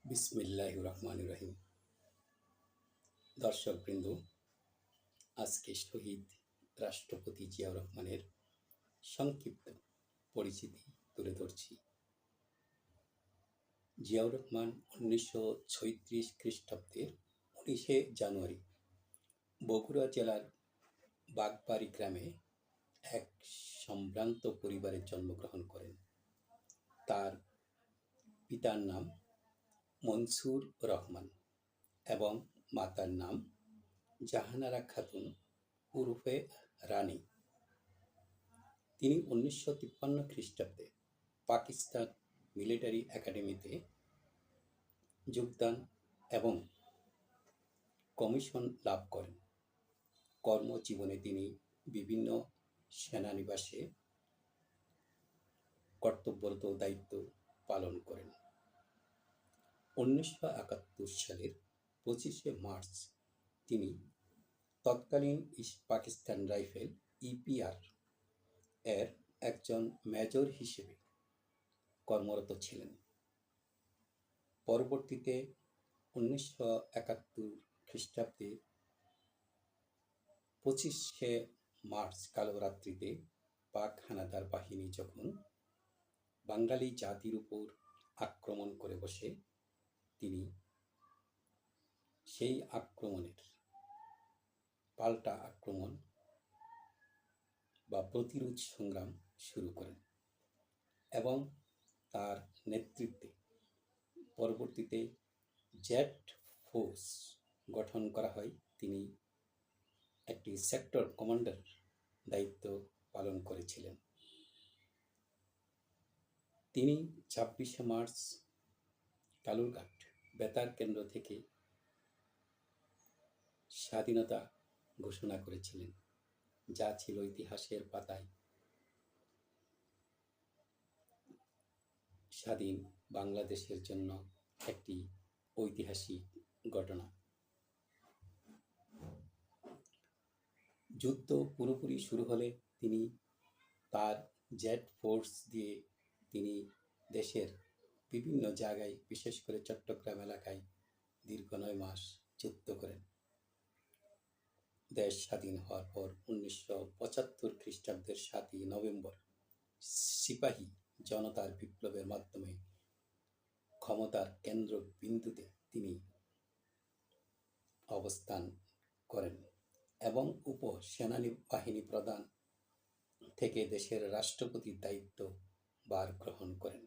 বিসমিল্লাহির রহমানির রহিম। দর্শকবৃন্দ, আজকে শহীদ রাষ্ট্রপতি জিয়াউর রহমানের সংক্ষিপ্ত পরিচিতি তুলে ধরছি। জিয়াউর রহমান 1936 খ্রিস্টাব্দের 19শে জানুয়ারি বগুড়া জেলার বাগবাড়ি গ্রামে এক সম্ভ্রান্ত পরিবারে জন্মগ্রহণ করেন। তার পিতার নাম মনসুর রহমান এবং মাতার নাম জাহানারা খাতুন ওরফে রানী। তিনি 1953 খ্রিস্টাব্দে পাকিস্তান মিলিটারি একাডেমিতে যোগদান এবং কমিশন লাভ করেন। কর্মজীবনে তিনি বিভিন্ন সেনানিবাসে কর্তব্যরত দায়িত্ব পালন করেন। 1971 সালের 25শে মার্চ তিনি তৎকালীন ইস্ট পাকিস্তান রাইফেল ইপিআর এর একজন মেজর হিসেবে কর্মরত ছিলেন। পরবর্তীতে 1971 খ্রিস্টাব্দে 25শে মার্চ কালো রাত্রিতে পাক হানাদার বাহিনী যখন বাঙালি জাতির উপর আক্রমণ করে বসে, তিনি সেই আক্রমণের পাল্টা আক্রমণ বা প্রতিরোধ সংগ্রাম শুরু করেন এবং তার নেতৃত্বে পরবর্তীতে জেড ফোর্স গঠন করা হয়। তিনি একটি সেক্টর কমান্ডার দায়িত্ব পালন করেছিলেন। তিনি 26শে মার্চ কালুরঘাট বেতার কেন্দ্র থেকে স্বাধীনতা ঘোষণা করেছিলেন, যা ছিল ইতিহাসের পাতায় স্বাধীন বাংলাদেশের জন্য একটি ঐতিহাসিক ঘটনা। যুদ্ধ পুরোপুরি শুরু হলে তিনি তার জেড ফোর্স দিয়ে তিনি দেশের বিভিন্ন জায়গায়, বিশেষ করে চট্টগ্রাম এলাকায় দীর্ঘ 9 মাস যুদ্ধ করেন। দেশ স্বাধীন হওয়ার পর 1975 খ্রিস্টাব্দের 7ই নভেম্বর সিপাহী জনতার বিপ্লবের মাধ্যমে ক্ষমতার কেন্দ্রবিন্দুতে তিনি অবস্থান করেন এবং উপসেনাবাহিনী প্রধান থেকে দেশের রাষ্ট্রপতির দায়িত্ব ভার গ্রহণ করেন।